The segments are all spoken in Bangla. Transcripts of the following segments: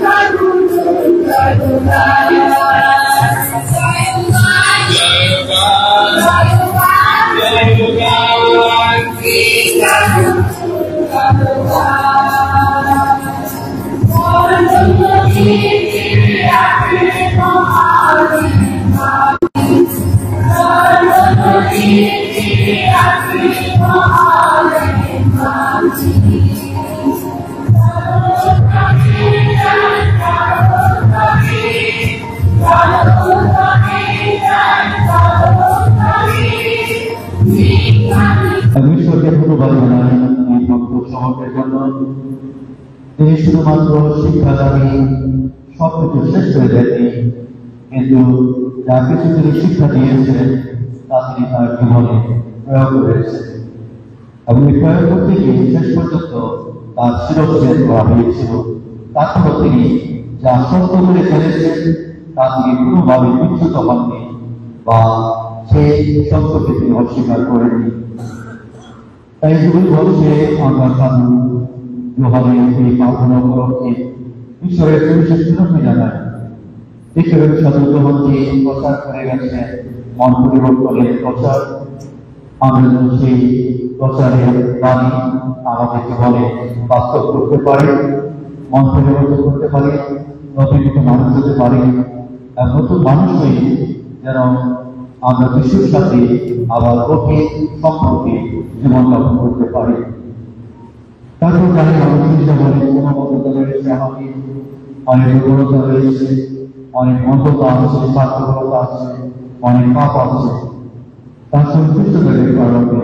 Jai ধন্যবাদ জানাই এই বক্তব্য সমাপের জন্য। তিনি শুধুমাত্র শিক্ষাদানী সবকিছু শেষ হয়ে যায়নি, কিন্তু যা কিছু তিনি শিক্ষা দিয়েছেন তা তিনি তার জীবনে প্রয়োগ করেছেন এবং এই প্রয়োগ করতে গিয়ে শেষ পর্যন্ত তার শিরচ্ছেদ করা হয়েছিল। তারপর তিনি যা সত্য করে চলেছেন তা তিনি কোনোভাবে বিচ্যুত হননি বা সেই সত্যকে তিনি অস্বীকার করেননি। তাই দুই বছরে আমরা সাধু জোহারের এই প্রার্থনা উপলক্ষে ঈশ্বরের সুবিশেষকে জানাই। ঈশ্বরের সাধু জোহরকে প্রচার করে গেছেন মন পরিবর্তনের প্রচার। আমরা সেই প্রচারের বাণী আমাদের জীবনে বাস্তব করতে পারি, মন পরিবর্তন করতে পারি, নতুন মানুষ হতে পারি, নতুন মানুষ হয়ে যেন আমরা বিশ্বের সাথে আবার গভীর সম্পর্কে জীবনযাপন করতে পারি। তারপর জানি মানুষের জীবনে সীমাবদ্ধতা রয়েছে, আমাকে অনেক দুর্বলতা রয়েছে, অনেক মন্দতা আছে, স্বার্থপরতা আছে, অনেক পাপ আছে। তার সংশ্লিষ্টতার কারণে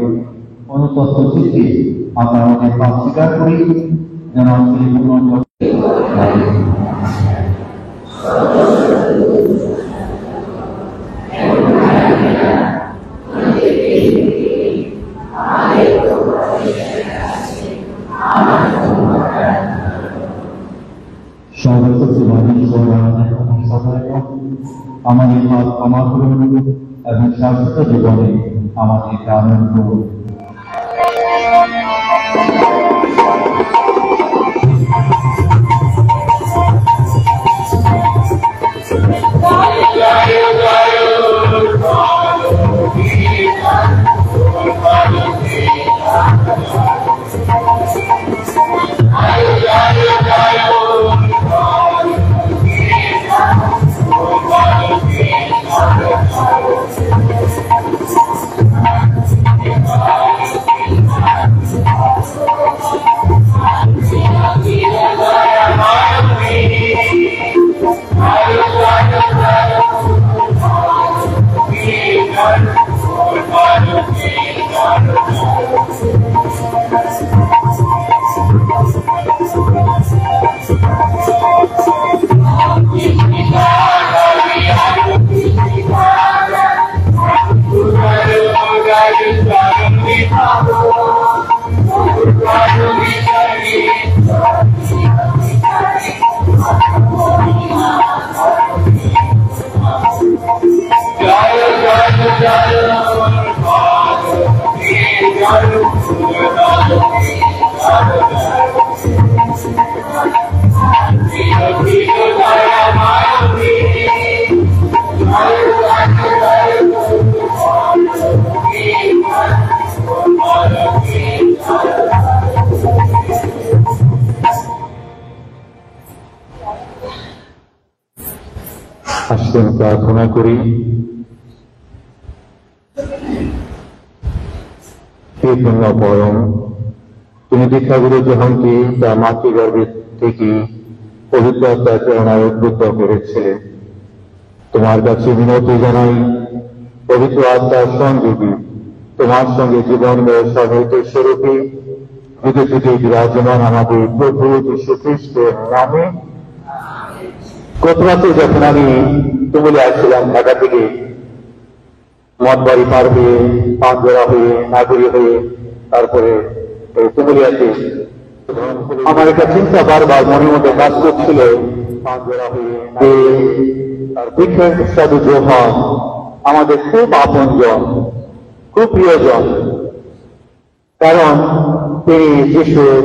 অনুতপ্ত চিত্তে আমরা অনেক পাপ স্বীকার করি, যেন আমাদের পাপ ক্ষমা করুন এবং শাশ্বত জীবনে আমাদের আনন্দ করুন। আসুন প্রার্থনা করি। হে পুণ্য পরম, তুমি দীক্ষাগুরু জোহরকে তার মাতৃগর্ভে থেকে পবিত্র আত্মার প্রেরণায় উদ্বুদ্ধ করেছিলে। তোমার কাছে বিনতি জানাই, পবিত্র আত্মার সংযোগী তোমার সঙ্গে জীবনময় সর্বৈতের স্বরূপে যুগে যুগে বিরাজমান আমাদের প্রভু যীশু খ্রিস্টের নামে। গতরাতে যখন আমি তুমুলে আসছিলাম ঢাকা থেকে, মঠবাড়ি পার হয়ে, পাঁচজোড়া হয়ে, নাগরী হয়ে, তারপরে তুমুলিয়াতে আমার একটা চিন্তা বারবার মনের মধ্যে কাজ করছিল, পাঁচজোড়া হয়ে বিখ্যাত সাধু জোহর আমাদের খুব আপন জন, খুব প্রিয়জন, কারণ তিনি যিশুর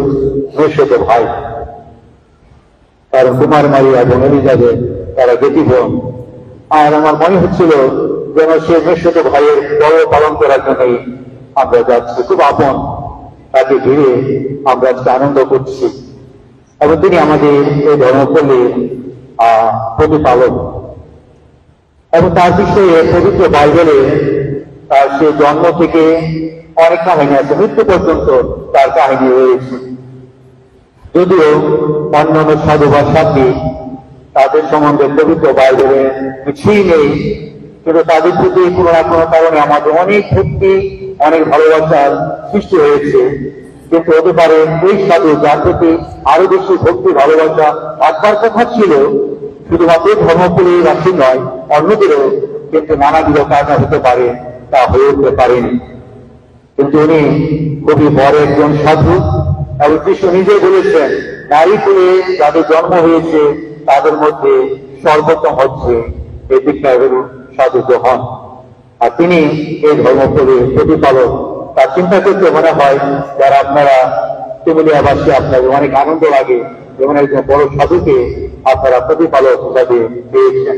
নৈশত ভাই। কারণ কুমার মারিয়া এবং এলিজাবেথ তারা জ্ঞাতি বোন। আর আমার মনে হচ্ছিল যেন সে নৈশত ভাইয়ের বড় পালন করার জন্যই আমরা যাচ্ছি, খুব আপন, তাকে ঘিরে আমরা আজকে আনন্দ করছি। এবং তিনি আমাদের এই ধর্মপল্লীর প্রতিপালক। এবং তার বিষয়ে পবিত্র বাইবেলে তার সে জন্ম থেকে অনেক কাহিনী আছে, মৃত্যু পর্যন্ত তার কাহিনী রয়েছে। যদিও অন্যান্য সাধু বা সাথী তাদের সম্বন্ধে পবিত্র বাইবেলে কিছুই নেই, কিন্তু তাদের প্রতি কোনো না কোনো কারণে আমাদের অনেক ভক্তি, অনেক ভালোবাসার সৃষ্টি হয়েছে, কিন্তু হতে পারে এই সাধু যার প্রতি আরো বেশি ভক্তি ভালোবাসা থাকবার কথা ছিল, শুধুমাত্র ধর্মপরিবাসী নয়, অন্যদেরও কিন্তু নানাবিধ কারণ হতে পারে, তা হয়ে উঠতে পারেনি। কিন্তু উনি খুবই বড় একজন সাধু, এবং কৃষ্ণ নিজে বলেছেন নারী কুলে যাদের জন্ম হয়েছে তাদের মধ্যে সর্বোত্তম হচ্ছে এই দীক্ষাগুরু সাধু যোহন। আর তিনি এই ধর্মপদের প্রতিপালক। তার চিন্তা করতে মনে হয় যারা আপনারা তেমুলিয়াবাসী আপনাদের অনেক আনন্দ লাগে, যেমন একজন বড় সাধুকে আপনারা প্রতিপালক হিসাবে পেয়েছেন।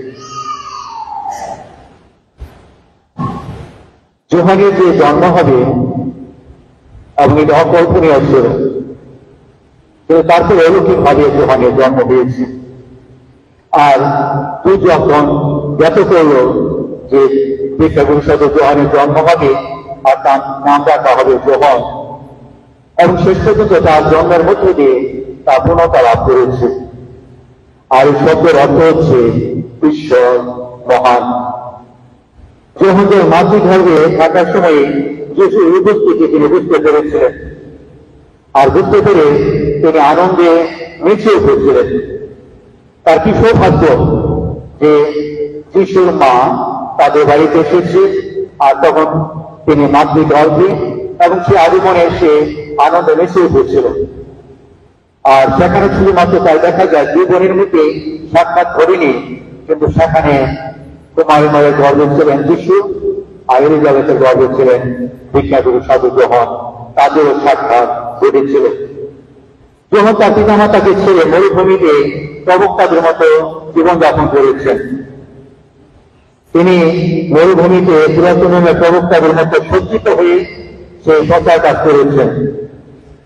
যোহানের যে জন্ম হবে এবং এটা অকল্পনীয় ছিল, কিন্তু তারপরে অলৌকিক ভাবে যোহানের জন্ম হয়েছে। আর তুই যখন জ্ঞাত করল যে দীক্ষাগুরু সাধু যোহানের জন্ম হবে আর তার নাম রাখা হবে যোহন, এবং শেষ পর্যন্ত তার জন্মের মধ্যে দিয়ে তা পূর্ণতা লাভ করেছে। আর এই শব্দের অর্থ হচ্ছে ঈশ্বর মহান। যোহনের মাতৃগর্ভে থাকার সময় যিশুর উপস্থিতি তিনি বুঝতে পেরেছিলেন, আর বুঝতে পেরে তিনি আনন্দে মেছে উঠেছিলেন। তার কি সৌভাগ্য যে যিশুর মা তাদের বাড়িতে এসেছে, আর তখন তিনি মাতৃগর্ভে এবং সে আগমনে সে আনন্দে মেছে উঠেছিল। আর সেখানে শুধুমাত্র তাই দেখা যায় দুই বোনের মধ্যে সাক্ষাৎ করেনি, কিন্তু সেখানে কুমারী মায়ের গর্ভে ছিলেন যিশু, আর এলিজাবেথের গর্ভে ছিলেন দীক্ষাগুরু সাধু যোহন। তাদেরও সাক্ষাৎ ঘটেছিল। যোহন তার পিতামাতাকে ছেড়ে মরুভূমিতে প্রবক্তাদের মতো জীবনযাপন করেছেন। তিনি মরুভূমিতে পুরাতন প্রবক্তাদের মতো সজ্জিত হয়ে সেই প্রচার কাজ করেছেন।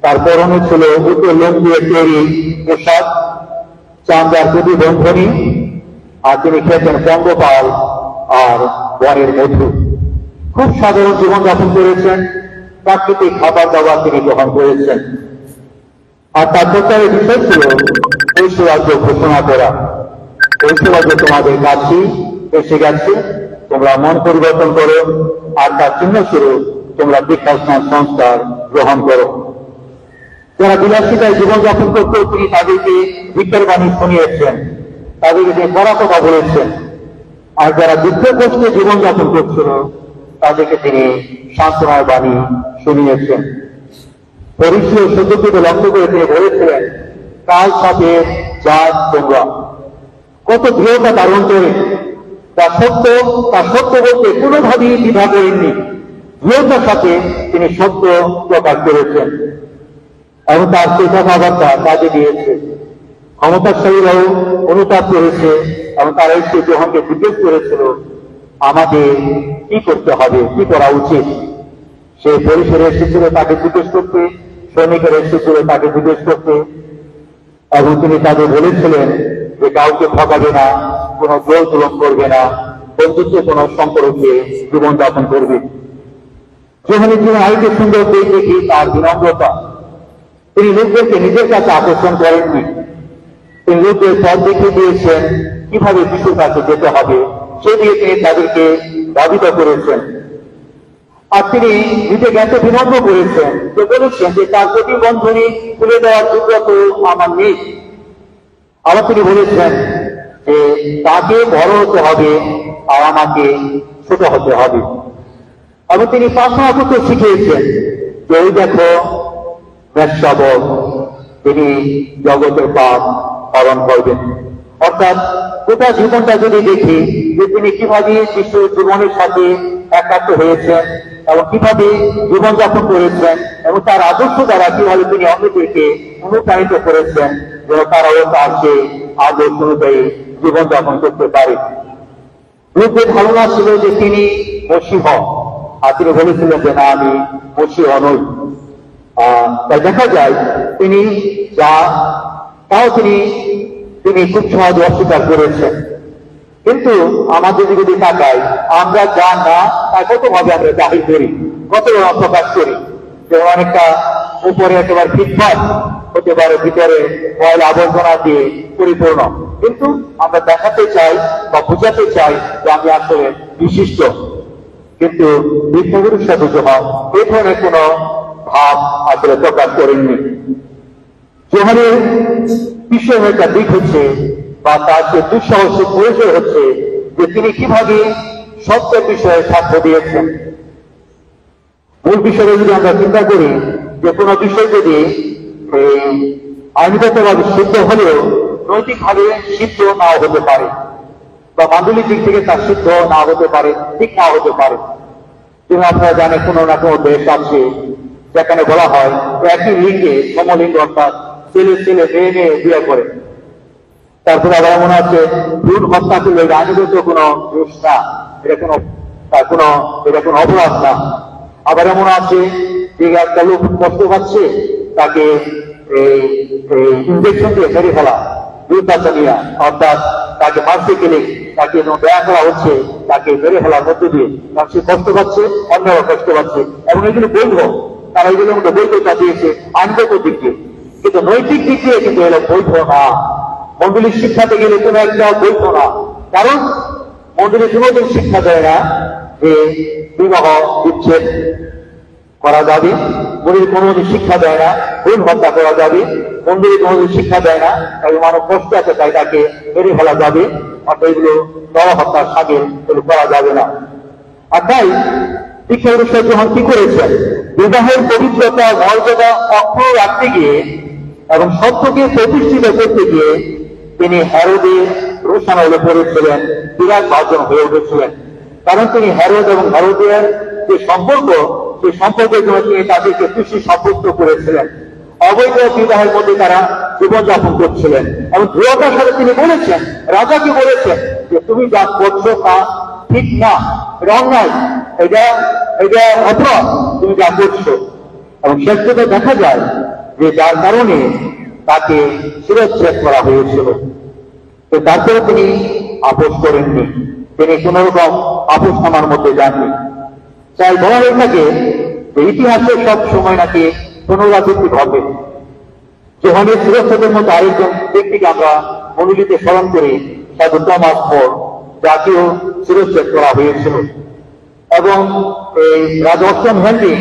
তার পরনে ছিল উত্তর লোক দিয়ে তৈরি পোশাক, চামড়ার প্রতিবন্ধনী, আর তিনি খেতেন পঙ্গপাল আর বনের মধু। খুব সাধারণ জীবনযাপন করেছেন, প্রাকৃতিক খাবার দাবার তিনি গ্রহণ করেছেন। আর তার প্রচারের বিষয় ছিল ঐশ্বরাজ্য ঘোষণা করা। ঐশ্বরাজ্য তোমাদের কাছেই এসে গেছে, তোমরা মন পরিবর্তন করো, আর তার চিহ্ন স্বরূপ তোমরা দীক্ষাস্নান সংস্কার গ্রহণ করো। যারা বিলাসিতায় জীবনযাপন করত তিনি তাদেরকে ভিক্ষার বাণী শুনিয়েছেন, তাদেরকে তিনি কড়া কথা বলেছেন। আর যারা দুঃখ কষ্টে জীবনযাপন করছিল তাদেরকে তিনি সান্ত্বনার বাণী শুনিয়েছেন। পরিচয় সত্যকে লক্ষ্য করে তিনি বলেছিলেন, কাল সাথে যা তোমরা। কত দৃঢ়তা তার অন্তরে, তার সত্য বলতে কোনোভাবেই দ্বিধা করেননি। দৃঢ়তার সাথে তিনি সত্য প্রকাশ করেছেন এবং তার সেই কথাবার্তা কাজে দিয়েছে। ক্ষমতাশালীরাও অনুতাপ করেছে এবং তারা এসে যোহনকে জিজ্ঞেস করেছিল আমাদের কি করতে হবে, কি করা উচিত। সেই পরিসরে এসেছিল তাকে জিজ্ঞেস করতে, সৈনিকেরা এসেছিল তাকে জিজ্ঞেস করতে, এবং তিনি তাদের বলেছিলেন যে কাউকে ঠকাবে না, কোনো জোর তুলন করবে না, বন্ধুত্ব কোনো সম্পর্কে জীবনযাপন করবে। যোহনের জীবন আরেকটি সুন্দর দিক দেখি তার বিনম্রতা। তিনি লোকদেরকে নিজের কাছে আকর্ষণ করেননি, তিনি লোকদের পথ দেখিয়ে দিয়েছেন কিভাবে যিশুর কাছে যেতে হবে, সেদিকে তিনি তাদেরকে বাধিত করেছেন। আর তিনি নিজেকে এত বিনম্র করেছেন যে বলেছেন যে তার প্রতিবন্ধনী তুলে দেওয়ার যোগ্যতা আমার নেই। আবার তিনি বলেছেন যে তাকে বড় হতে হবে আর আমাকে ছোট হতে হবে। এবং তিনি প্রার্থনা করতে শিখিয়েছেন যে ওই দেখো বেশ্যাবক, তিনি জগতের পাপ পালন করবেন। অর্থাৎ গোটা জীবনটা যদি দেখি যে তিনি কিভাবে যিশুর জীবনের সাথে একাত্ম হয়েছেন এবং কিভাবে জীবনযাপন করেছেন এবং তার আদর্শ দ্বারা কিভাবে তিনি অন্যদেরকে অনুপ্রাণিত করেছেন যেন তারাও তার সেই আদর্শ অনুযায়ী জীবনযাপন করতে পারে। লোকদের ধারণা ছিল যে তিনি মসীহ, আর তিনি বলেছিলেন যে না, আমি মসীহ নই। তাই দেখা যায় তিনি তাও তিনি খুব সহজে অস্বীকার করেছেন। কিন্তু আমাদের যদি তাকাই, আমরা যা না তা কতভাবে আমরা জাহির করি, কত প্রকাশ করি। যেমন অনেকটা উপরে একেবারে ফিটফাট হতে পারে, ভিতরে ময়লা আবর্জনা দিয়ে পরিপূর্ণ, কিন্তু আমরা দেখাতে চাই বা বোঝাতে চাই যে আমি আসলে বিশিষ্ট। কিন্তু দীক্ষাগুরুর সাথে যখন এই ধরনের কোন ভাব আসলে প্রকাশ করেননি। জোহানের বিষয় একটা দিক হচ্ছে বা তার যে দুঃসাহসিক পরিচয় হচ্ছে যে তিনি কিভাবে সত্যের বিষয়ে সাক্ষ্য দিয়েছেন। মূল বিষয়ে যদি আমরা চিন্তা করি যে কোনো বিষয় যদি আইনগতভাবে সিদ্ধ হলেও নৈতিকভাবে সিদ্ধ নাও হতে পারে বা মাঙ্গলিক দিক থেকে তার সিদ্ধ না হতে পারে, ঠিক না হতে পারে। যেমন আপনারা জানেন কোনো না কোনো দেশ আছে যেখানে বলা হয় একই লিঙ্গে সমলিঙ্গ অর্থাৎ ছেলে ছেলে মেয়ে মেয়ে বিয়ে করে। তারপরে আবার এমন আছে ভ্রূণ হত্যা করলে আইনগত কোনো দোষ না, এটা কোনো অপরাধ না। আবার এমন আছে যে একটা লোক কষ্ট পাচ্ছে তাকে ইনজেকশন দিয়ে মেরে ফেলা, দুর্বাচা নিয়ে, অর্থাৎ তাকে মারতে গেলে তাকে দয়া করা হচ্ছে, তাকে মেরে ফেলার মধ্যে দিয়ে কারণ সে কষ্ট পাচ্ছে, অন্যরা কষ্ট পাচ্ছে, এবং এগুলো বৈধ, তারা এগুলোর মধ্যে বৈধতা দিয়েছে আইনগত দিক দিয়ে, কিন্তু নৈতিক দিক দিয়ে কিন্তু এগুলো বৈধ না। মন্ডলীর শিক্ষাতে গেলে কোনো একটা বৈধ না, কারণ মন্ডলী কোনোদিন শিক্ষা দেয় না যে বিবাহ বিচ্ছেদ করা যাবে, মন্ডলী কোনোদিন শিক্ষা দেয় না ভ্রূণ হত্যা করা যাবে, মন্ডলী কোনোদিন শিক্ষা দেয় না এবং মানব কষ্ট আছে তাই তাকে মেরে ফেলা যাবে, অর্থাৎ এগুলো নরহত্যার সাগে এগুলো করা যাবে না। আর তাই শিক্ষা অনুষ্ঠান যখন কি করেছেন, বিবাহের পবিত্রতা মর্যাদা অক্ষুণ্ণ রাখতে গিয়ে এবং সত্যকে প্রতিষ্ঠিত করতে গিয়ে তিনি হেরোদের রোষানলে পড়েছিলেন, বিরাট ভাজন হয়ে উঠেছিলেন। কারণ তিনি হেরোদ এবং হেরোদিয়ার যে সম্পর্ক, সেই সম্পর্কের জন্য তিনি তাদেরকে খুশি সাব্যস্ত করেছিলেন। অবৈধ বিবাহের মধ্যে তারা জীবনযাপন করছিলেন এবং দৃঢ়তার সাথে তিনি বলেছেন, রাজাকে বলেছেন যে তুমি যা করছো তা ঠিক না, এটা অন্যায়, এটা অপরাধ তুমি যা করছো। এবং শেষ পর্যন্ত দেখা যায় যে যার কারণে তাকে শিরচ্ছেদ করা হয়েছিল। তো তারপরে তিনি আপোষ করেননি, তিনি কোন রকম আপোষ নামার মধ্যে যাননি। তাই বলা হয়ে থাকে যে ইতিহাসে সব সময় নাকি পুনরাবৃত্তি ঘটে। যোহানের শিরচ্ছেদের মতো আরেকজন ব্যক্তিকে আমরা মনোনীতে স্মরণ করি, সাধু টমাস মোর, যাকেও শিরচ্ছেদ করা হয়েছিল। এবং এই রাজা অষ্টম হেনরি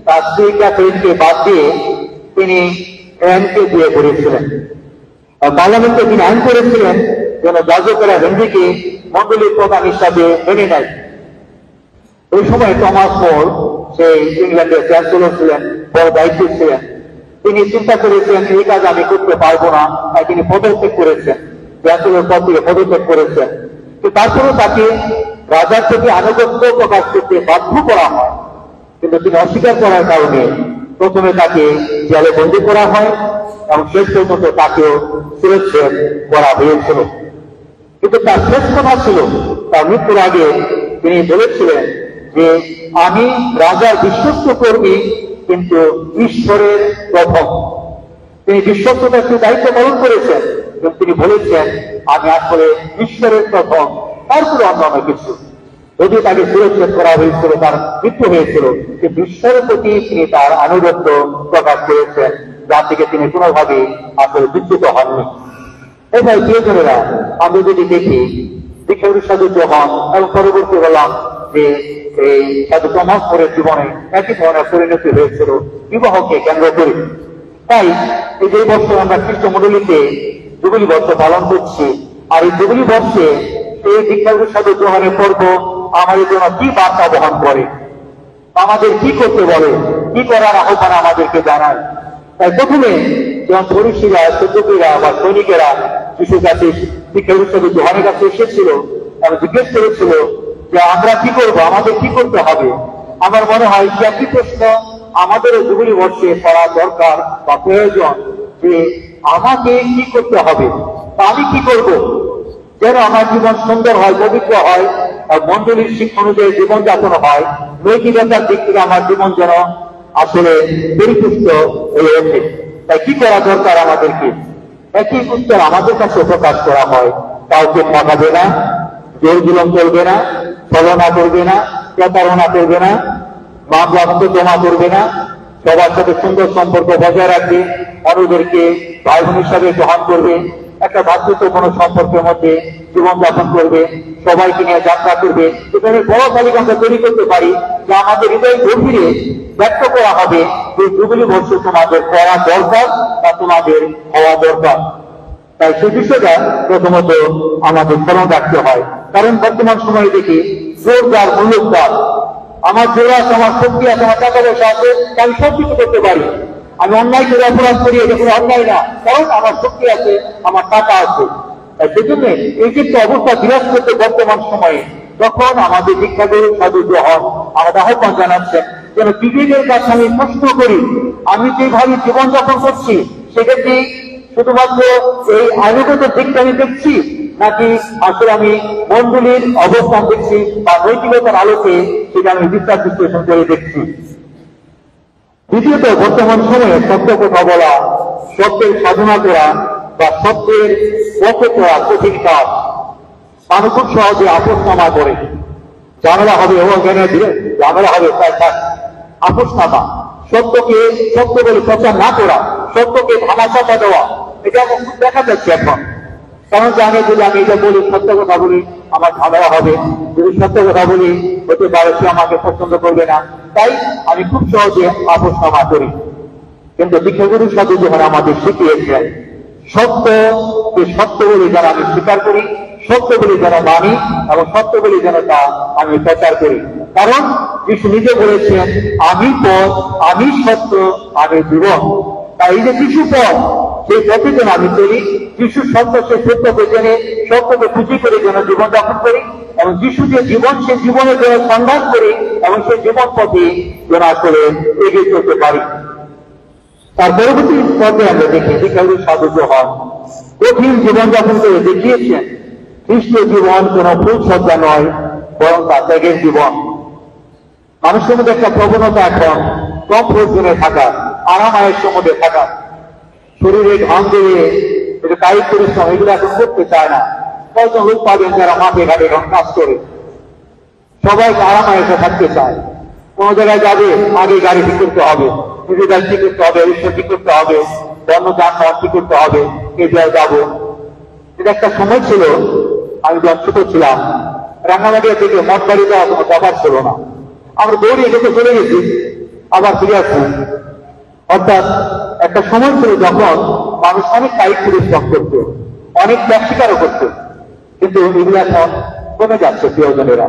তার স্ত্রী ক্যাথরিনকে বাদ দিয়ে তিনি অ্যানকে বিয়ে করেছিলেন। পার্লামেন্টে তিনি আইন করেছিলেন যেন যাজকেরা হেনরিকে মন্ডলীর প্রধান হিসাবে মেনে নেয়। ওই সময় টমাস মোর সেই ইংল্যান্ডের চ্যান্সেলর ছিলেন, বড় দায়িত্ব ছিলেন। তিনি চিন্তা করেছেন এই কাজ আমি করতে পারবো না, তাই তিনি পদত্যাগ করেছেন, চ্যান্সেলর পদ থেকে পদত্যাগ করেছেন। তো তারপরেও তাকে রাজার থেকে আনুগত্য প্রকাশ করতে বাধ্য করা হয়, কিন্তু তিনি অস্বীকার করার কারণে প্রথমে তাকে জেলে বন্দী করা হয় এবং শেষ পর্যন্ত তাকেও শিরচ্ছেদ করা হয়েছিল। কিন্তু তার শেষ কথা ছিল, তার মৃত্যুর আগে তিনি বলেছিলেন যে আমি রাজার বিশ্বস্ত কর্মী, কিন্তু ঈশ্বরের প্রথম। তিনি বিশ্বস্ততার একটি দায়িত্ব পালন করেছেন, এবং তিনি বলেছেন আমি আসলে ঈশ্বরের প্রথম, তারপরে অন্যান্য কিছু। যদি তাকে শিরচ্ছেদ করা হয়েছিল, তার মৃত্যু হয়েছিল, যে ঈশ্বরের প্রতি তিনি তার আনুগত্য প্রকাশ করেছেন, যার থেকে তিনি কোনোভাবেই আসলে বিচ্যুত হননি। এবার প্রিয়জনেরা, আমরা যদি দেখি দীক্ষাগুরু সাধু যোহান এবং পরবর্তী বললাম যে এই সাধু টমাস মোরের জীবনে একই ধরনের পরিণতি হয়েছিল বিবাহকে কেন্দ্র করে। তাই এই যে বছর আমরা খ্রিস্ট মণ্ডলীতে জুবিলি বর্ষ পালন করছি, আর এই জুবিলি বর্ষে এই দীক্ষাগুরু সাধু যোহানের পর্ব আমাদের জন্য কি বার্তা বহন করে, আমাদের কি করতে বলে, কি করার আহ্বান আমাদেরকে জানায়। তাই প্রথমে যখন ফরিসিরা, সেবকেরা বা সৈনিকেরা যিশুর কাছে, দীক্ষাগুরু সাধু যোহানের কাছে এসেছিল এবং জিজ্ঞেস করেছিল যে আমরা কি করবো, আমাদের কি করতে হবে, আমার মনে হয় যে একটি প্রশ্ন আমাদেরও জুবিলি বর্ষে করা দরকার বা প্রয়োজন, যে আমাকে কি করতে হবে, আমি কি করব যেন আমার জীবন সুন্দর হয়, পবিত্র হয়, আর মন্ডলীর শিক্ষা অনুযায়ী জীবনযাপন হয়, নৈতিকতার দিক থেকে আমার জীবন যেন আসলে পরিপুষ্ট হয়ে ওঠে। তাই কি করা দরকার আমাদেরকে? একই উত্তর আমাদের কাছে প্রকাশ করা হয়, কাউকে ঠকাবে না, জোর জুলুম করবে না, ছলনা করবে না, প্রতারণা করবে না, মামলা জমা করবে না, সবার সাথে সুন্দর সম্পর্ক বজায় রাখবে, অন্যদেরকে ভাই বোন হিসাবে গ্রহণ করবে, একটা ভাতৃত্বপূর্ণ সম্পর্কের মধ্যে জীবনযাপন করবে, সবাইকে নিয়ে যাত্রা করবে। এখানে বড় তালিকা আমরা তৈরি করতে পারি, যে আমাদের হৃদয় গভীরে ব্যক্ত করা হবে এই জুবিলি বর্ষ তোমাদের করা দরকার বা তোমাদের হওয়া দরকার। তাই সেই বিষয়টা প্রথমত আমাদের স্মরণ রাখতে হয়। কারণ বর্তমান সময়ে দেখি জোরদার মূল্যদার, আমার জোর আছে, আমার শক্তি আছে, আমার টাকা পয়সা আছে, আমি সব কিছু করতে পারি। আমি অন্যায় করে অপরাধ করি, এটা কোনো অন্যায় না, কারণ আমার শক্তি আছে, আমার টাকা আছে। সেই জন্য এই যে একটা অবস্থা বিরাজ করতে বর্তমান সময়ে, তখন আমাদের শিক্ষাগুরু সাধু হন আমাদের আহ্বান জানাচ্ছেন যেন বিবেকের কাছে আমি প্রশ্ন করি, আমি যেভাবে জীবনযাপন করছি সেক্ষেত্রে শুধুমাত্র এই আইনগত দিকটা আমি দেখছি, নাকি আসলে আমি মন্ডলীর অবস্থান দেখছি বা নৈতিকতার আলোকে সেটা আমি বিচার বিশ্লেষণ করে দেখছি। দ্বিতীয়ত, বর্তমান সময়ে সত্য কথা বলা, সত্যের সাধনা করা বা সত্যের পথে করা কঠিন কাজ। মানুষ খুব সহজে আপোষনামা করে, ঝামেলা হবে ও জ্ঞানে দিলে ঝামেলা হবে, আপোষনামা, সত্যকে সত্য বলে প্রচার না করা, সত্যকে ধামাচাপা দেওয়া, এটা খুব দেখা যাচ্ছে এখন। কারণ জানে যদি আমি এটা বলি, সত্য কথা বলি, আমার ঝামেলা হবে, যদি সত্য কথা বলি হতে পারে সে আমাকে পছন্দ করবে না, তাই আমি খুব সহজে আপোষনামা করি। কিন্তু দীক্ষাগুরু সাধু যখন আমাদের শিখিয়েছেন সত্যকে সত্য বলে যেন আমি স্বীকার করি, সত্য বলে যেন মানি এবং সত্য বলে যেন তা আমি প্রচার করি। কারণ যিশু নিজে বলেছেন আমি পথ, আমি সত্য, আমি জীবন। তাই এই যে যিশু পথ, সেই পথে যেন আমি চলি, যিশু সত্য, সে সত্যকে জেনে সত্যকে খুঁজি করে যেন জীবনযাপন করি, এবং যিশু যে জীবন, সে জীবনের জন্য সন্ধান করি এবং সেই জীবন পথে যেন আসলে এগিয়ে চলতে পারি। তার পরবর্তী পর্বে আমরা দেখি দীক্ষাগুরু সাধু হন কঠিন জীবনযাপন করে দেখিয়েছেন খ্রিস্টীয় জীবন কোন ফুলসজ্জা নয়, বরং তা ত্যাগের জীবন। মানুষের মধ্যে একটা প্রবণতা এখন কমফোর্ট জোনে থাকা, আরামায়ের মধ্যে থাকা, শরীরে ঘাম দিয়ে কায়িক পরিশ্রম এগুলো এখন করতে চায় না। কয়েকজন লোক পাবেন যারা মাঠে ঘাটে এখন কাজ করে, সবাইকে আরামায়েসে থাকতে চায়। কোন জায়গায় যাবে আগে গাড়ি ঠিক করতে হবে, নিজেদের ঠিক করতে হবে, রিক্সা ঠিক করতে হবে, বন্য যানবাহন ঠিক করতে হবে, এ জায়গায় যাবো। এটা একটা সময় ছিল, আমি যখন ছোট ছিলাম, রাঙ্গামাটিয়া থেকে মঠবাড়ি যাওয়া কোনো ব্যাপার ছিল না, আমরা দৌড়িয়ে যেতে চলে গেছি, আবার ফিরে আসছি। অর্থাৎ একটা সময় ছিল যখন মানুষ অনেক কায়িক পরিশ্রম করত, অনেক ত্যাগ স্বীকারও করত, কিন্তু এগুলো এখন কমে যাচ্ছে। প্রিয়জনেরা,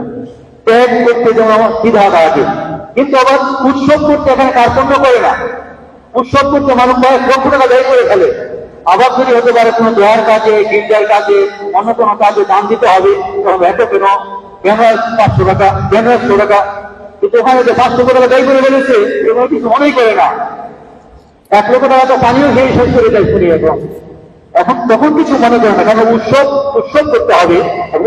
ত্যাগ করতে যেমন দ্বিধা লাগে, কিন্তু আবার উৎসব করতে এখানে কার্পণ্য করে না। উৎসব করতে মানুষ কয়েক লক্ষ টাকা ব্যয় করে ফেলে, আবার যদি হতে পারে কোনো দোয়ার কাজে, গির্জার কাজে, অন্য কোনো কাজে দান দিতে হবে, তখন এত কেন 500 টাকা, 100 টাকা, কিন্তু ওখানে যে 500 টাকা ব্যয় করে ফেলেছে এগুলো কিছু মনেই করে না। 1 লক্ষ টাকা তো পানিও খেয়ে শেষ করে দেয় শুনি এখন তখন কিছু মনে করে না, কারণ উৎসব করতে হবে।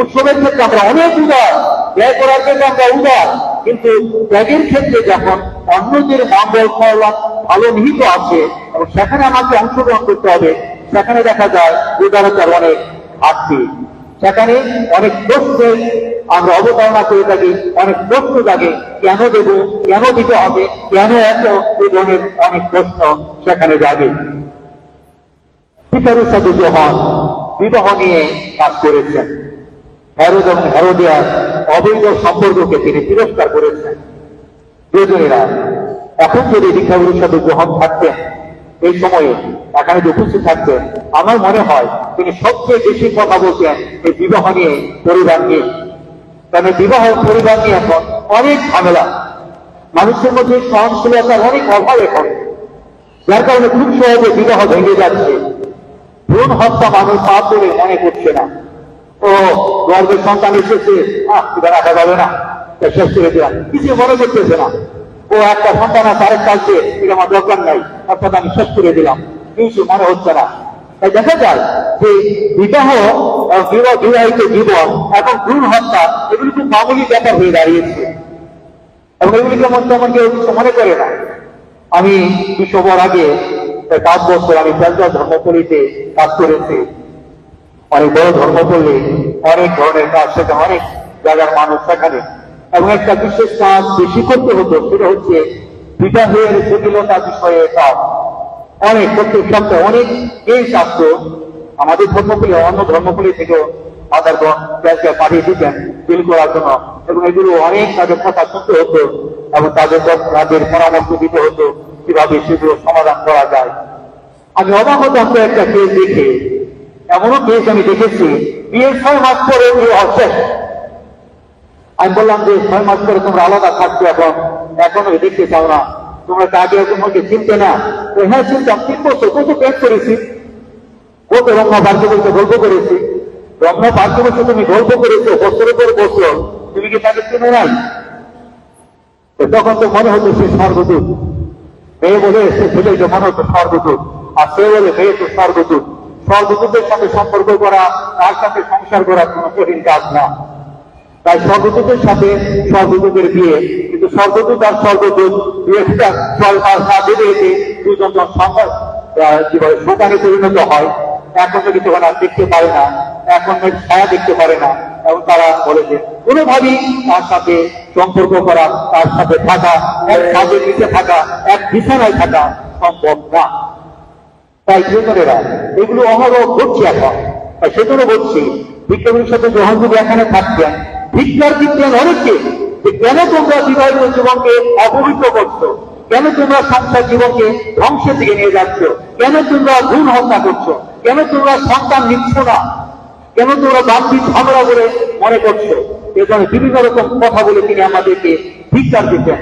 উৎসবের ক্ষেত্রে আমরা অনেক উদার, ব্যয় করার জন্য আমরা উদার, কিন্তু ত্যাগের ক্ষেত্রে যখন অন্যদের মঙ্গল কল্যাণ ভালো নিহিত আছে এবং সেখানে আমাকে অংশগ্রহণ করতে হবে, সেখানে দেখা যায় উদারতার অনেক ঘাটতি, সেখানে অনেক প্রশ্ন আমরা অবতারণা করে থাকি, অনেক প্রশ্ন জাগে, কেন দেব, কেন দিতে হবে, কেন এত, এই ধরনের অনেক প্রশ্ন সেখানে জাগে। দীক্ষাগুরু সাধু হন বিবাহ নিয়ে কাজ করেছেন, হেরোদ এবং হেরোদিয়ার অবৈধ সম্পর্ককে তিনি তিরস্কার করেছেন। প্রিয়জনেরা, এখন যদি দীক্ষাগুরু সাধু হন থাকতেন, এই সময়ে এখানে উপস্থিত থাকতেন, আমার মনে হয় তিনি সবচেয়ে বেশি কথা বলতেন এই বিবাহ নিয়ে, পরিবার নিয়ে। কারণ বিবাহ পরিবার নিয়ে এখন অনেক ঝামেলা, মানুষের মধ্যে সহনশীলতার অনেক অভাব এখন, যার কারণে খুব সহজে বিবাহ ভেঙে যাচ্ছে। ভ্রূণ হত্যা মানুষ পাপ বলে মনে করছে না, ও গর্ভের সন্তান এসেছে, এটা রাখা যাবে না, শেষ করে দেওয়া, কিছু মনে করতেছে না। ও একটা সন্তান আছে, আরেক কালকে, এটা আমার দরকার নাই, অর্থাৎ আমি শেষ করে দিলাম, কিছু মনে হচ্ছে না। তাই দেখা যায় যে বিবাহিত জীবন এখন ভ্রূণ হত্যা এগুলি খুব মামুলি ব্যাপার হয়ে দাঁড়িয়েছে, এবং এগুলিকে তেমন কেউ কিছু মনে করে না। আমি 20 বছর আগে 5 বছর আমি বেলদা ধর্মপল্লীতে কাজ করেছি। অনেক বড় ধর্মপল্লী, অনেক ধরনের কাজ, সেখানে অনেক জায়গার মানুষ সেখানে, এবং একটা বিশেষ কাজ বেশি করতে হতো, সেটা হচ্ছে বিবাহের জটিলতা বিষয়ে কাজ। অনেক প্রত্যেক সপ্তাহে অনেক কেস আসতো আমাদের ধর্মপল্লী, অন্য ধর্মপল্লী থেকেও আদারগণ ব্যাংকে পাঠিয়ে দিতেন বিল করার জন্য, এবং এগুলো অনেক তাদের কথা শুনতে হতো এবং তাদের পরামর্শ দিতে হতো, কিভাবে সেগুলো সমাধান করা যায়। আমি অবাক হতাম তো একটা কেস দেখে, এমনও কেস আমি দেখেছি বিয়ের 6 মাস পরে বিয়ে হচ্ছে। আমি বললাম যে 6 মাস পরে তোমরা আলাদা থাকছো, এখনো দেখতে চাও না, তোমরা আগে তোমাকে চিনতে না? তো হ্যাঁ চিনতাম, 3 বছর কত প্যাক করেছি, কত রম্য বার্য বলতে গল্প করেছি। রম্য বার্য বলতে তুমি গল্প করেছো বছরের পর বছর, তুমি কি তাকে চিনে নাই? তখন তো মনে হতো সে স্বর্গদূত। মেয়ে বলে সে ছেলেকে মনে হতো স্বর্গদূত, আর সে বলে মেয়ে তো স্বর্গদূত। স্বর্গদূতের সাথে সম্পর্ক করা, তার সাথে সংসার করা কোনো কঠিন কাজ না। তাই স্বর্গদূতের সাথে স্বর্গদূতের বিয়ে, কিন্তু স্বর্গদূত আর স্বর্গদূত বিয়েটা 6 মাস না বেঁধে দুজন শোকানে পরিণত হয়। এখন কিছু আর দেখতে পারে না, এখন ছায়া দেখতে পারে না, এবং তারা বলে যে কোনোভাবেই তার সাথে সম্পর্ক করা, তার সাথে থাকা, এক কাজের নিচে থাকা, এক বিছানায় থাকা সম্ভব না। তাই প্রিয়জনেরা, এগুলো অহরহ ঘটছে এখন। তাই সেজন্য বলছি, ভিক্ষাগুলির সাথে যখন যদি এখানে থাকতেন, ভিক্ষার দিতেন অনেককে যে কেন তোমরা বিবাহিত জীবনকে অপবিত্র করছো, কেন তোমরা সংসার জীবনকে ধ্বংসের দিকে নিয়ে যাচ্ছ, কেন তোমরা ভ্রূণ হত্যা করছো, কেন তোমরা সন্তান নিচ্ছ না, কেন তোমরা বান্ধবী ঝগড়া বলে মনে করছো। এখানে বিভিন্ন রকম কথা বলে তিনি আমাদেরকে ধিক্কার দিতেন।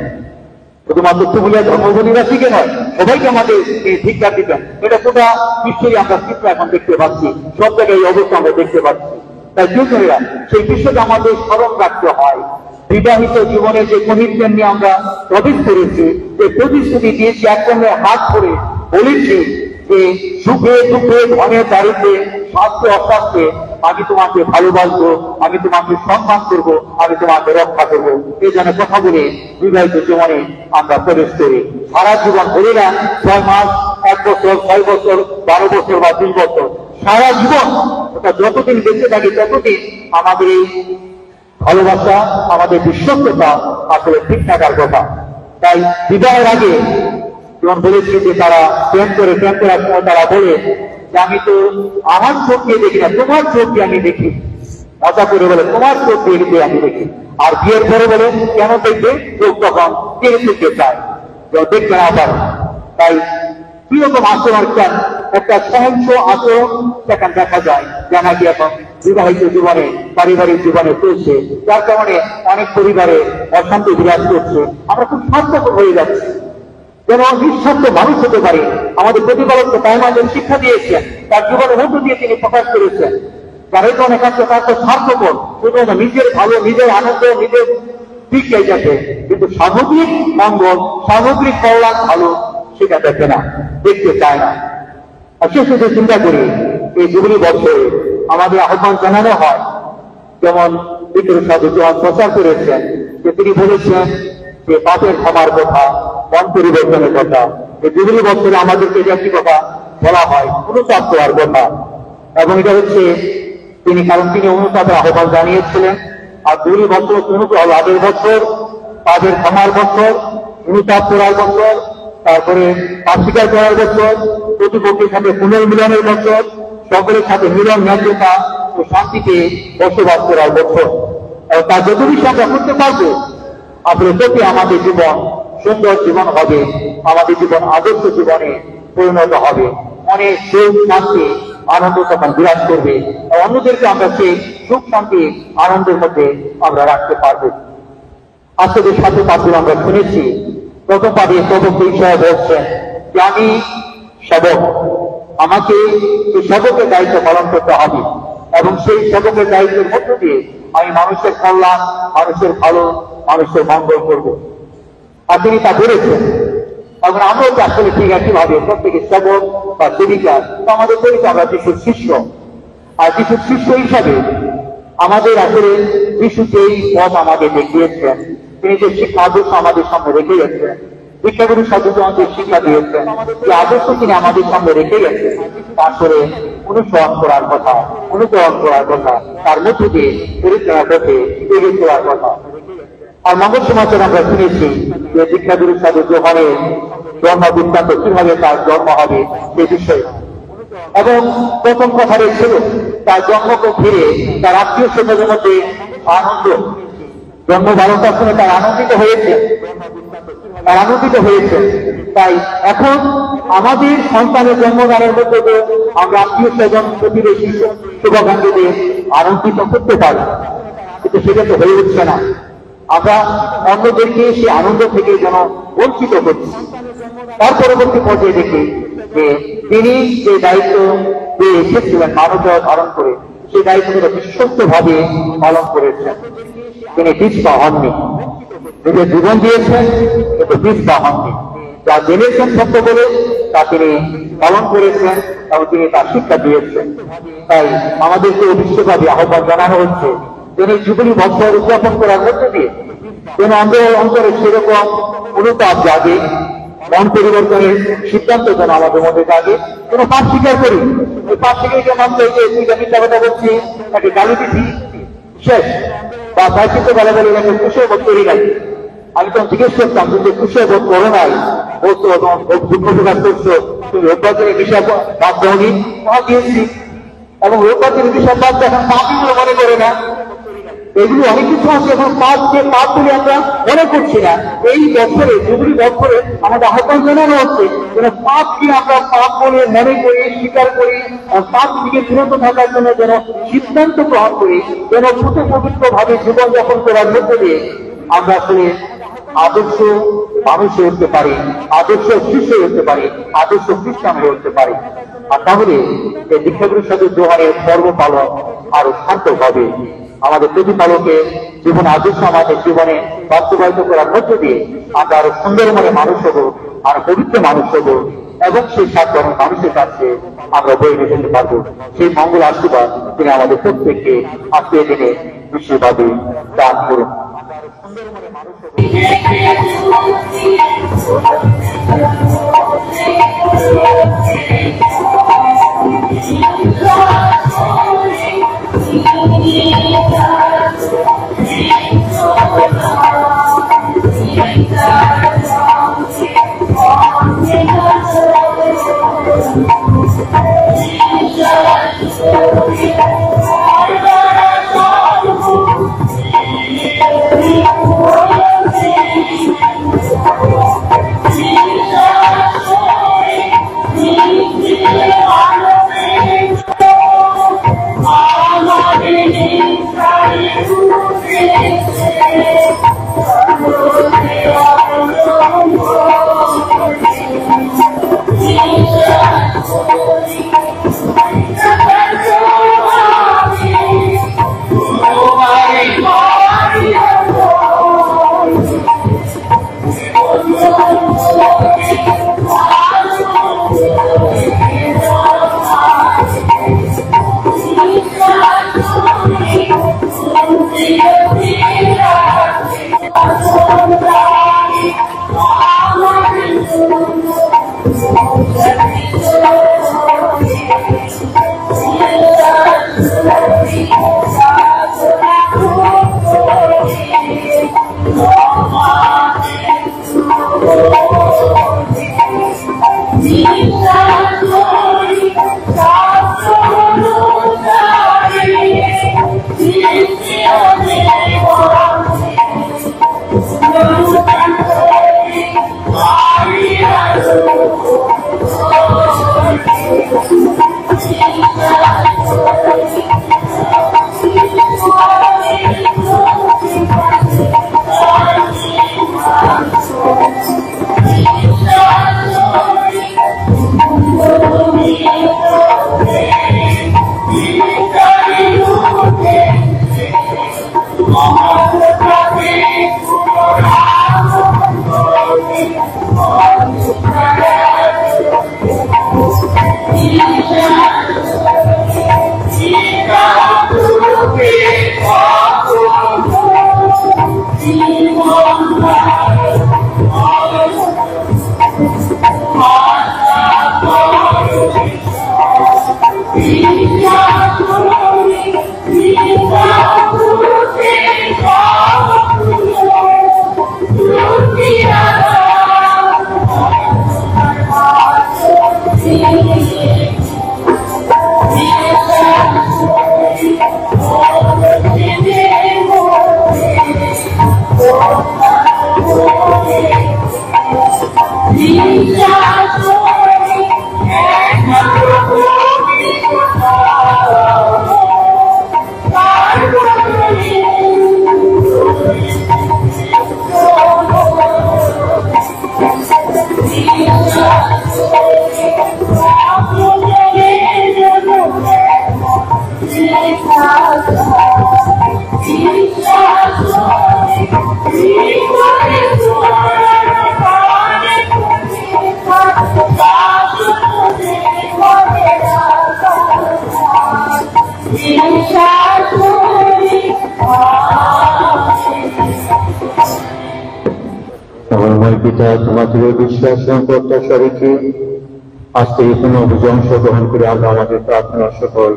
শুধুমাত্র তুমুলিয়া ধর্মনিবাসীকে নয়, সবাইকে আমাদের ধিক্কার দিতেন। এটা গোটা বিশ্বই আমরা চিত্র এখন দেখতে পাচ্ছি, সব জায়গায় এই অবস্থা আমরা দেখতে পাচ্ছি। তাই প্রিয়জনেরা, সেই বিষয়টা আমাদের স্মরণ রাখতে হয়। বিবাহিত জীবনে যে কমিটমেন্ট নিয়ে আমরা প্রবেশ করেছি, যে প্রতিশ্রুতি দিয়েছি, একজনের হাত ধরে বলেছি যে সুখে দুঃখে ধনে দারিদ্রে স্বাস্থ্য অস্বাস্থ্যে আমি তোমাকে ভালোবাসবো, আমি তোমাকে সম্মান করবো, আমি তোমাকে রক্ষা করবো, এই জন্য কথা বলে বিবাহিত জীবনে আমরা প্রবেশ করি। সারা জীবন বলি না 6 মাস, 1 বছর, 6 বছর, 12 বছর বা 20 বছর, সারা জীবন, ওটা যতদিন বেঁচে থাকি ততদিন আমাদের এই ভালোবাসা, আমাদের বিশ্বস্ততা আসলে ঠিক থাকার কথা। তাই বিবাহের আগে যেমন বলেছি যে তারা প্রেম করার সময় তারা বলে যে আমি তো আমার চোখ দিয়ে দেখি না, তোমার চোখ দিয়ে আমি দেখি। মজা করে বলে তোমার চোখ দিয়ে আমি দেখি। আর বিয়ের পরে বলে কেন দেখবে, চোখ তখন কে দেখতে চায়, দেখতে না পারে। তাই কিরকম আচরণ, একটা সহংস আচরণ সেখানে দেখা যায়, যা নাকি এখন বিবাহিত জীবনে, পারিবারিক জীবনে চলছে, যার কারণে অনেক পরিবারে অশান্তি বিরাজ করছে। আমরা খুব স্বার্থপর হয়ে যাচ্ছি, যেন নিঃস্বার্থ মানুষ হতে পারে। আমাদের প্রতিপালককে তাই আমাদের শিক্ষা দিয়েছেন, তার জীবনের মধ্য দিয়ে তিনি প্রকাশ করেছেন। যার এই অনেক আছে তার তো স্বার্থপর, শুধু নিজের ভালো, নিজের আনন্দ, নিজের দিক যাচ্ছে, কিন্তু সামগ্রিক মঙ্গল, সামগ্রিক কল্যাণ ভালো সেটা দেখে না, দেখতে চায় না। আর সে শুধু চিন্তা করি এই জুবিলি বছরে আমাদের আহ্বান জানানো হয়, যেমন বিক্রম সাধু যখন প্রচার করেছেন যে তিনি বলেছেন যে পাপের ক্ষমার কথা, মন পরিবর্তনের কথা। এই জুবিলি বছরে আমাদেরকে যে একটি কথা বলা হয়, অনুতাপ করার কথা। এবং এটা হচ্ছে তিনি, কারণ তিনি অনুতাপের আহ্বান জানিয়েছিলেন। আর জুবিলি বছর আগের বছর পাপের ক্ষমার বছর, অনুতাপ করার বছর, তারপরে পাপ স্বীকার করার বছর, প্রতিপক্ষের সাথে পুনর্মিলনের বছর, সকলের সাথে মিলন, ন্যায্যতা ও শান্তিতে বসবাস করার বছর। তার যত বেশি আমরা করতে পারবো, আসলে তবে আমাদের জীবন সুন্দর জীবন হবে, আমাদের জীবন আদর্শ জীবনে পরিণত হবে। অনেক সুখ শান্তি আনন্দ তখন বিরাজ করবে, অন্যদেরকে আমরা সেই সুখ শান্তি আনন্দের মধ্যে আমরা রাখতে পারবো। আজকে যে সাথে পাঠগুলো আমরা শুনেছি, প্রথম পাঠে প্রভু বিষয় বলছেন যে আমি সেবক, আমাকে এই সেবকের দায়িত্ব পালন করতে হবে, এবং সেই সেবকের দায়িত্বের মধ্য দিয়ে আমি মানুষের কল্যাণ, মানুষের ভালো, মানুষের মঙ্গল করব। আর তিনি তা বলেছেন। এবং আমরাও তো আসলে ঠিক একইভাবে প্রত্যেকের সেবক বা সেবিকা, তো আমাদের পরিচয় আমরা যিশুর শিষ্য। আর যিশুর শিষ্য হিসাবে আমাদের আসলে যিশু যেই পথ আমাদের দেখিয়েছেন, তিনি যে শিক্ষা আদর্শ আমাদের সামনে রেখে গেছেন, ভিক্ষাগুরু সাধু আমাদের শিক্ষা দিয়েছেন, যে আদর্শ তিনি আমাদের সামনে রেখে গেছেন, তারপরে অনুসরণ করার কথা, অনুকরণ করার কথা, তার মধ্য দিয়ে পরিচালনা করতে এগিয়ে চলার কথা। আর মঙ্গল সমাচার আমরা শুনেছি যে ভিক্ষাগুরু সাধু যোহানের জন্ম বৃত্তান্ত, কিভাবে তার জন্ম হবে সে বিষয়ে। এবং প্রথম কথা ছিল তার জন্মকে ঘিরে তার আত্মীয় স্বজনের মধ্যে আনন্দ, জন্ম 12টার সময় তার আনন্দিত হয়েছে, তাই এখন আমাদের সন্তানের জন্মদানের মধ্যে আমরা আত্মীয় স্বজন প্রতিবেশী শুভাকাঙ্ক্ষীদের আনন্দিত করতে পারি, কিন্তু সেটা তো হয়ে উঠছে না। আমরা অন্যদেরকে সে আনন্দ থেকে যেন বঞ্চিত করছি। তার পরবর্তী পর্যায়ে দেখি যে তিনি যে দায়িত্ব দিয়ে এসেছিলেন মানব ধারণ করে, সেই দায়িত্বগুলো বিশ্বস্তভাবে পালন করেছেন। তিনি পিছপা হননি, নিজের জীবন দিয়েছেন কিন্তু পিছপা হননি। যা জেনেছেন সত্য বলে তা তিনি পালন করেছেন এবং তিনি তার শিক্ষা দিয়েছেন। তাই আমাদেরকে বিশ্বব্যাপী আহ্বান জানানো হচ্ছে, তিনি জুবিলি বছর উদযাপন করার মধ্যে দিয়ে যেন অন্তরে সেরকম অনুতাপ জাগে, মন পরিবর্তনের সিদ্ধান্ত যেন আমাদের মধ্যে জাগে, কোনো পাপ স্বীকার করি। ওই পাপ স্বীকার মাত্র এই যে মিথ্যা কথা বলছি, তাকে গালি দিচ্ছি, শেষ বা সাহিত্য বলা বলে এটাকে খুশি বোধ করি নাই। আমি তখন জিজ্ঞেস করতাম যে খুশি বোধ করো নাই, বলতো দুঃখ প্রকাশ করছো, তুমি রোববারের বিষয় বাদ দেওনি, দিয়েছি এবং রোববারের বিষয় বাদ এখন পাপগুলো মনে করে না। এগুলো অনেক কিছু আছে, এখন পাপ বলে আমরা মনে করছি না। এই বছরে জুবিলি বছরে আমাদের আহ্বান জানানো হচ্ছে যেন পাপকে আমরা পাপ বলে মনে করি, স্বীকার করি, পাপ থেকে বিরত থাকার জন্য যেন সিদ্ধান্ত গ্রহণ করি, যেন পবিত্র ভাবে জীবনযাপন করার মধ্যে দিয়ে আমরা আসলে আদর্শ মানুষ হয়ে উঠতে পারি, আদর্শ শিষ্য হয়ে উঠতে পারি, আদর্শ খ্রিস্টান হয়ে উঠতে পারি। আর তাহলে এই দীক্ষাগুলির সাথে জোহারের পর্ব পালন আরো সার্থক হবে। আমাদের প্রতিপালকের জীবন আদর্শ আমাদের জীবনে বাস্তবায়িত করার মধ্য দিয়ে আমরা আরো সুন্দর মনে মানুষ হবো, আরো পবিত্র মানুষ হবো এবং সেই সাধারণ মানুষের কাছে আমরা বয়ে নিয়ে যেতে পারবো। সেই মঙ্গল আশীর্বাদ তিনি আমাদের প্রত্যেককে আজকের দিনে বিশেষভাবে দান করুন। পিতা, তোমাদের বিশ্বাস এবং প্রত্যাশা রেখে আজ থেকে কোনো অভিযান অংশগ্রহণ করে আমরা আমাদের প্রার্থনা সকল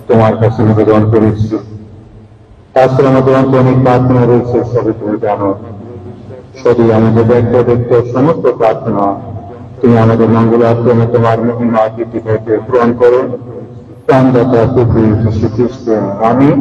তোমার কাছে নিবেদন করেছি। তাছাড়া আমাদের অন্তরে অনেক প্রার্থনা রয়েছে, সবই তুমি জানো। শুধু আমাদের ব্যক্ত সমস্ত প্রার্থনা তুমি আমাদের মঙ্গলাক্রমে তোমার মহিমা কীর্তি হইতে পূরণ করো। প্রাণদাতা প্রভু যীশু খ্রিস্ট, আমিন।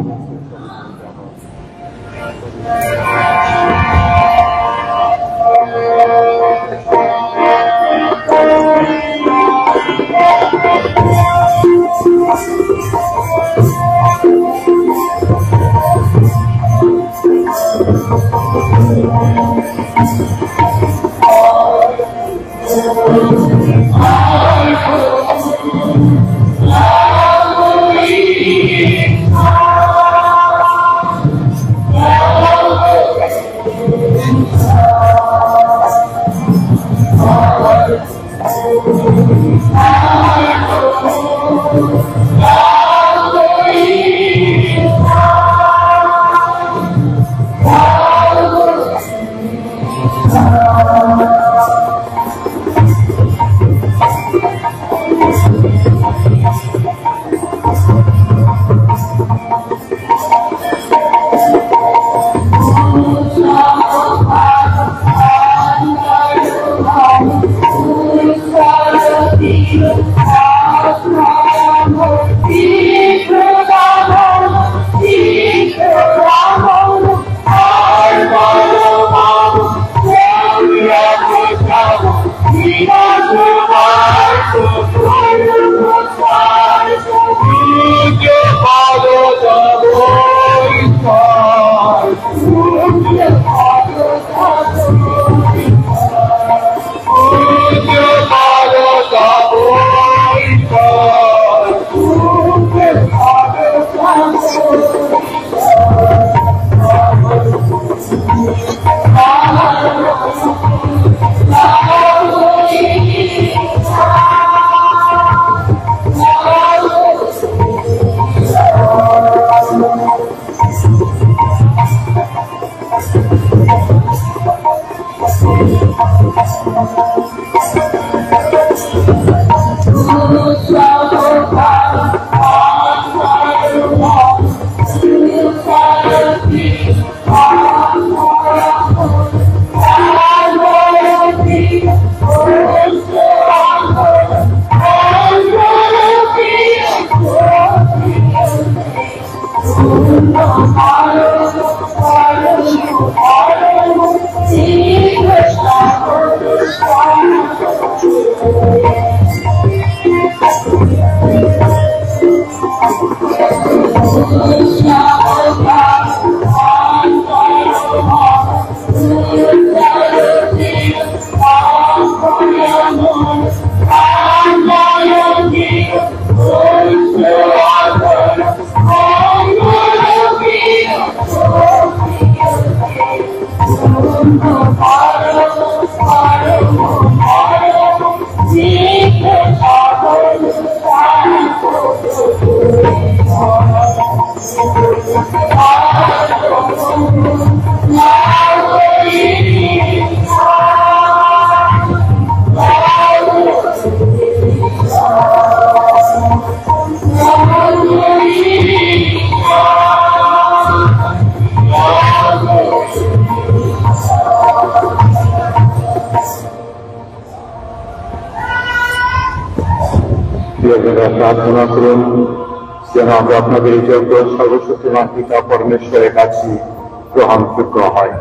প্রার্থনা করুন যেন আমরা আপনাদের এই যোগ্য সর্বশক্তিমান পিতা পরমেশ্বরের কাছে গ্রহণযোগ্য হয়।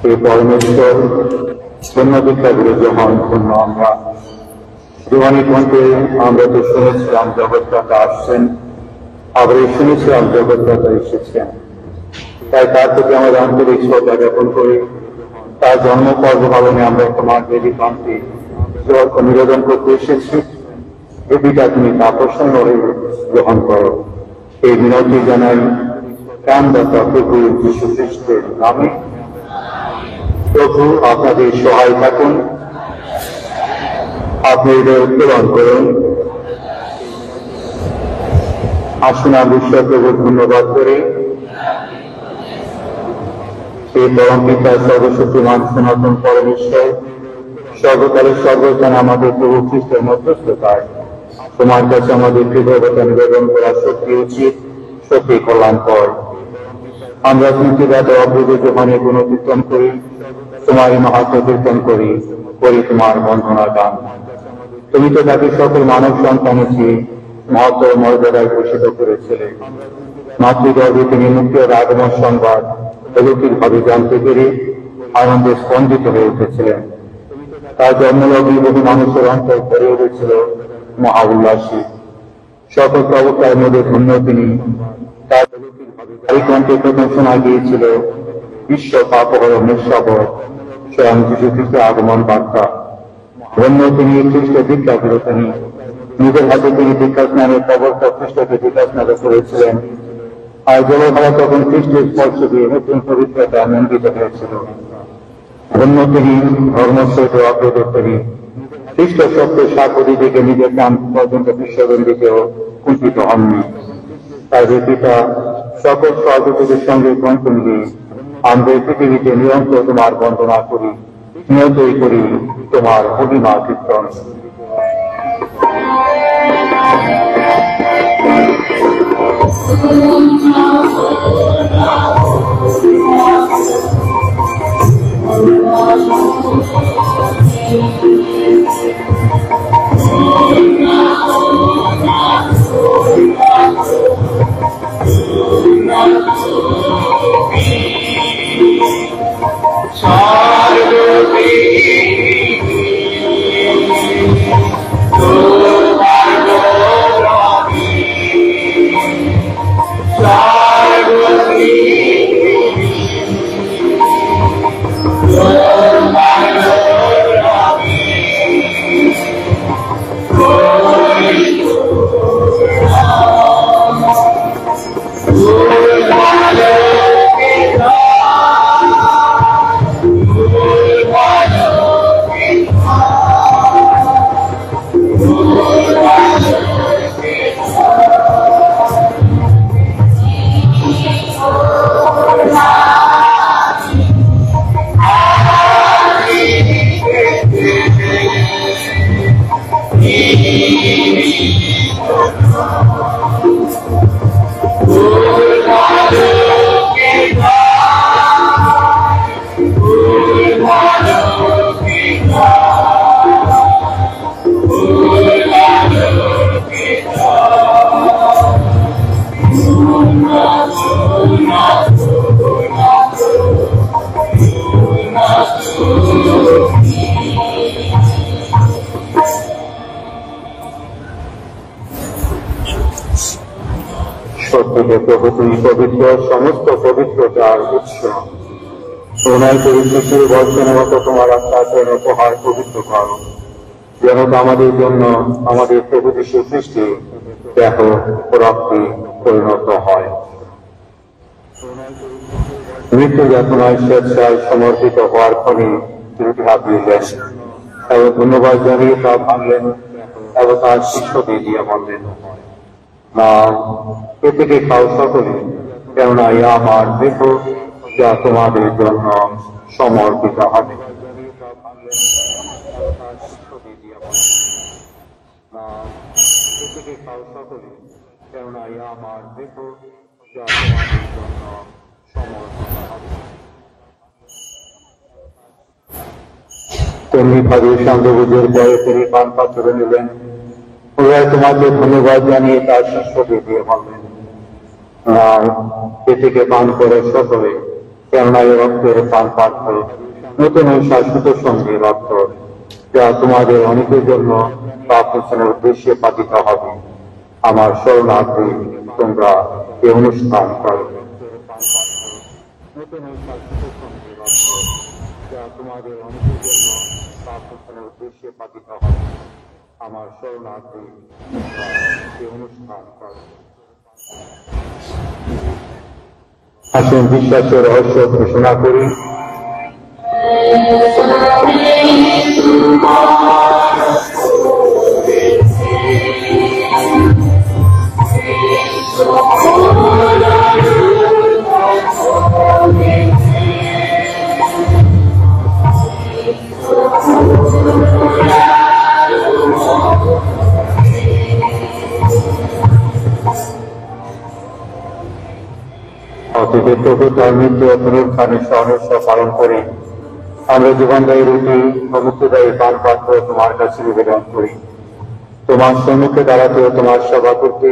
এই পরমেশ্বর ধন্যবিদ্যাগুলো যখন ধন্য আমরা জীবনী কণ্ঠে আমরা তো শুনেছিলাম জগৎদাতা আসছেন, আবার এই শুনেছিলাম জগৎদাতা এসেছেন। তাই তার প্রতি আমাদের আন্তরিক শ্রদ্ধা জ্ঞাপন করি। তার জন্ম পর্ব পালনে আমরা তোমার দেবী কান্তি নিবেদন করতে এসেছি। দেবীটা তুমি তা প্রসন্ন হয়ে গ্রহণ করো, এই মিনতি জানাই প্রাণদাতা প্রভু যীশু খ্রিস্টের নামে। প্রভু আপনাদের সহায় থাকুন, আপনি এদের উত্তোলন করুন। আসুন আমরা ঈশ্বর প্রভুর ধন্যবাদ করে সেই পরম পিতা সর্বশক্তিমান সনাতন পরমেশ্বর সর্বকালের সর্বস্থানে আমাদের প্রভু খ্রিস্টের মধ্যস্থতায় তোমার কাছে আমাদের কৃতজ্ঞতা নিবেদন করা সত্যি উচিত, সত্যি কল্যাণকর। আমরা কীর্তিদাতা অপ্রভু যোগানে গুণকীর্তন করি, তোমারই মাহাত্ম্য কীর্তন করি, করি তোমার বন্দনা গান। তুমি তো তাকে সকল মানব সন্তানকে মহত্ব মর্যাদায় ভূষিত করেছিলে। মাতৃগর্ভে তিনি মুক্তির আগমন সংবাদ অলৌকিক ভাবে জানতে পেরে আনন্দে স্পন্দিত হয়ে উঠেছিলেন। তার জন্মলগ্নে বহু মানুষের অন্তর ভরে উঠেছিল মহা উল্লাসী। সকল প্রবক্তার মধ্যে ধন্য তিনি। তার এই কণ্ঠে প্রথম শোনা গিয়েছিল বিশ্ব পাপহরণ নিঃশবর স্বয়ং যীশু খ্রিস্টের আগমন বার্তা। ধন্য তিনি খ্রিস্ট দীক্ষা বিরোধী। নিজের হাতে তিনি দীক্ষা স্নানের প্রবর্তক খ্রিস্টকে দীক্ষা স্নান করেছিলেন। আর জলধারা তখন খ্রিস্টের স্পর্শ দিয়ে নতুন পবিত্রতা মণ্ডিত হয়েছিল। ধন্য তিনি ধর্মস্বত অগ্রদর্শনী। খ্রিস্ট সত্যের সাক্ষী থেকে নিজের প্রাণ পর্যন্ত বিশ্বজন দিতেও কুণ্ঠিত হননি। তার পিতা সকল স্বর্গদূতের সঙ্গে গ্রন্থ নিয়ে আমরা পৃথিবীতে নিরন্তর তোমার বন্দনা করি, নিয়তই করি তোমার মহিমা কীর্তন। সত্যকে প্রভু তুমি পবিত্র, সমস্ত পবিত্রতার উৎস। প্রণয় করি শিশুর বর্ষণের মতো তোমার আত্মাচরণ উপহার পবিত্র করো, যেন আমাদের জন্য আমাদের প্রভু যীশু খ্রিস্টে দেহ রক্তে পরিণত হয়। মৃত্যু যাতনায় স্বেচ্ছায় সমর্পিত হওয়ার ফলে তিনি ভাবলেন এবং ধন্যবাদ জানিয়ে তা ভাঙলেন এবং তার শিষ্যকে দিয়ে বললেন, না, এ থেকে খাও সকলে, কেননা এ আমার দেহ যা তোমাদের জন্য সমর্পিত হবে। তেমনি ভাবে শান্তবুজের পরে তিনি পান পাত্র নিলেন, ওরা তোমাকে ধন্যবাদ জানিয়ে তার শিষ্যকে দিয়ে বললেন, আর এ থেকে পান করে সকলে, কেননা এ রক্তের পান পাত্র নতুন শাশ্বত সঙ্গে রক্ত, যা তোমাদের অনেকের জন্য পাপ মোচনের উদ্দেশ্যে পাঠিত হবে। আমার শরণার্থী তোমরা এ অনুষ্ঠান করো। নূতন ও শাশ্বত সংবিধান যা তোমাদের অনেকের জন্য পাপ মোচনের উদ্দেশ্যে পাঠিত হবে। আমার শরণার্থী এই অনুষ্ঠান করে। আসুন বিশ্বাসের রহস্য ঘোষণা করি। অতীতে প্রভু তার মৃত্যু ও পুনরুত্থানের সহস্য পালন করি। আমরা জীবনদায়ী রুটি ও মুক্তিদায়ী পান পাত্র তোমার কাছে নিবেদন করি। তোমার সম্মুখে দাঁড়াতে ও তোমার সেবা করতে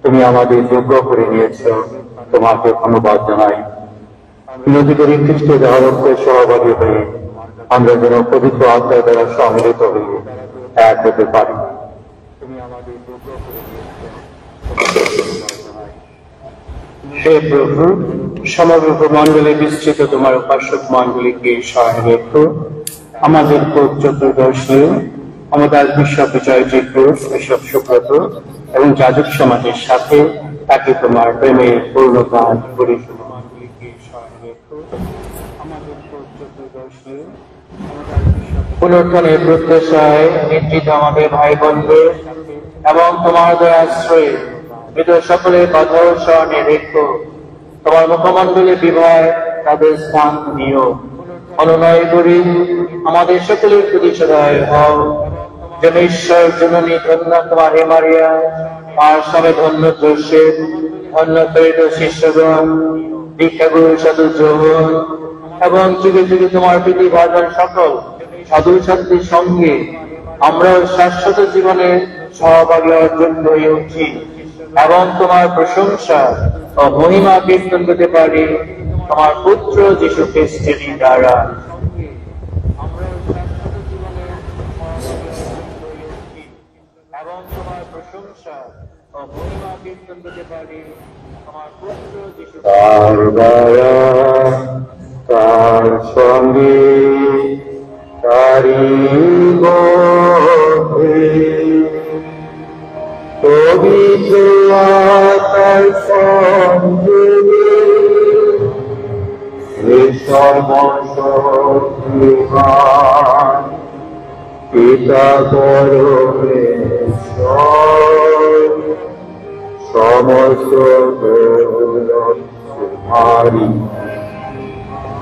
তুমি আমাদের যোগ্য করে নিয়েছ, তোমাকে ধন্যবাদ জানাই। বিনতি করি খ্রিস্ট দেহরক্তে সহভাগী হয়ে আমরা যেন পবিত্র আত্মার দ্বারা সম্মিলিত হয়ে এক হতে পারি। তুমি আমাদের যোগ্য করে হে প্রভু, সমগ্র মণ্ডলে বিস্তৃত তোমার উপাসক মণ্ডলীকে সহায় রেখো। আমাদের পোপ চতুর্দশী, আমাদের বিশ্বপ জয়জিৎ ঘোষ, বিশপ সুব্রত এবং যাজক সমাজের সাথে তাকে তোমার প্রেমের পূর্ণদান করি। পুনরুত্থানের প্রত্যাশায় নিশ্চিত আমাদের ভাই বোনদের এবং তোমার আশ্রয়ে মৃত সকলের কথা স্মরণে রেখো। তোমার মুখমণ্ডলে বিবাহ তাদের স্থান নিও। অনুনয় করি আমাদের সকলের প্রতি সদয় হও। যেন ঈশ্বর জননী ধন্য তোমার হে মারিয়া, আর সবে ধন্য যোসেফ, ধন্য প্রেরিত শিষ্যগণ, দীক্ষাগুরু সাধু যৌবন এবং যুগে যুগে তোমার প্রীতি ভাজন সকল সাধু সাধুর সঙ্গে আমরা শাশ্বত জীবনে সহভাগী অর্জন হয়ে উঠি এবং তোমার প্রশংসা ও মহিমা কীর্তন করতে পারি তোমার পুত্র যীশু খ্রিস্টের দ্বারা। এবং তোমার প্রশংসা ও মহিমা কীর্তন করতে পারি তোমার পুত্র যীশু তার দয়া, তার সঙ্গে তারি পবিত্র আত্মার সঙ্গে সর্বশক্তিমান পিতা পরমেশ্বর সমস্ত তোমারি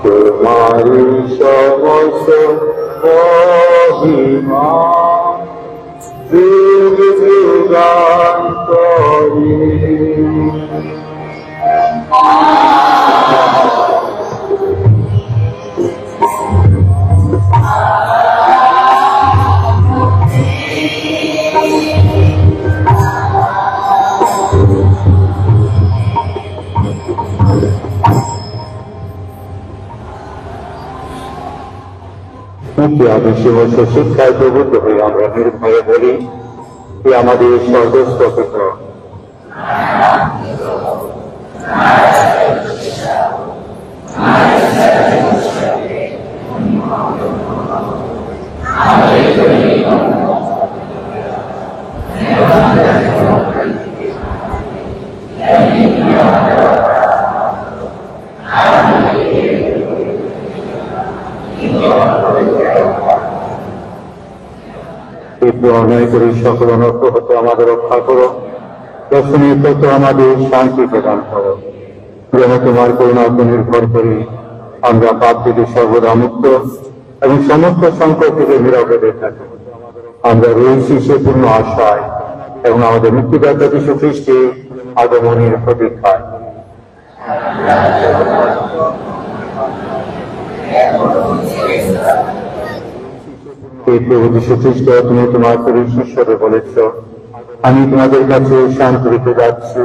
তোমারি সমস্ত মহিমা যুগ যুগান্তরে। শিক্ষায় প্রবৃত্ত হয়ে আমরা নির্ভয়ে বলি যে আমাদের সর্বস্ব পিতা। অন্যায় করি সকল অনর্থ হতে আমাদের রক্ষা করো, দর্শনীয় তত্ত্ব আমাদের শান্তি প্রদান করো। যেন তোমার করুণা উপর নির্ভর করি আমরা পাপ থেকে সর্বদা মুক্ত এবং সমস্ত সংকট থেকে নিরাপদে থাকি। আমরা রয়েছি সে পূর্ণ আশায় এবং আমাদের মুক্তিদাতা যীশু খ্রিস্টের আগমনের প্রতীক্ষায়। প্রভু যীশু খ্রিস্ট, তুমি তোমার শিষ্যদের বলেছ, আমি তোমাদের কাছে শান্তি রেখে যাচ্ছি,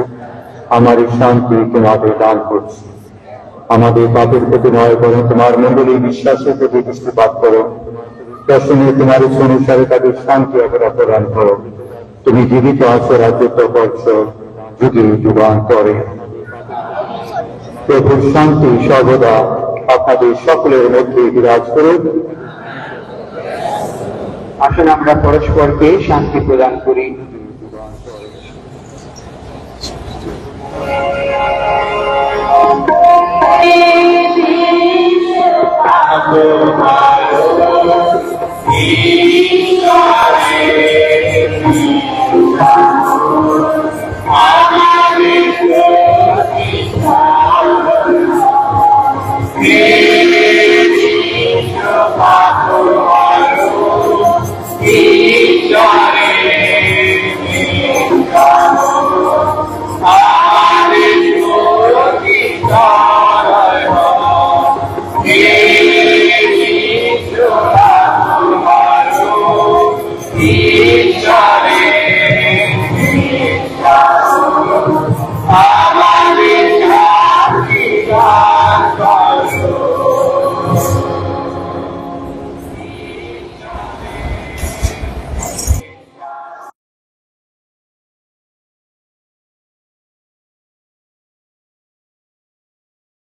আমার এই শান্তি তোমাদের দান করছি। আমাদের পাপের প্রতি নয় বরং তোমার মণ্ডলী বিশ্বাসের প্রতি দৃষ্টিপাত করো। দর্শনে তোমার ইচ্ছা অনুসারে তাদের শান্তি অপরা প্রদান করো। তুমি জীবিত আছো, রাজত্ব করছো যুগে যুগান্তরে। প্রভুর শান্তি সর্বদা আপনাদের সকলের মধ্যে বিরাজ করুন। আসুন আমরা পরস্পরকে শান্তি প্রদান করি। Amen.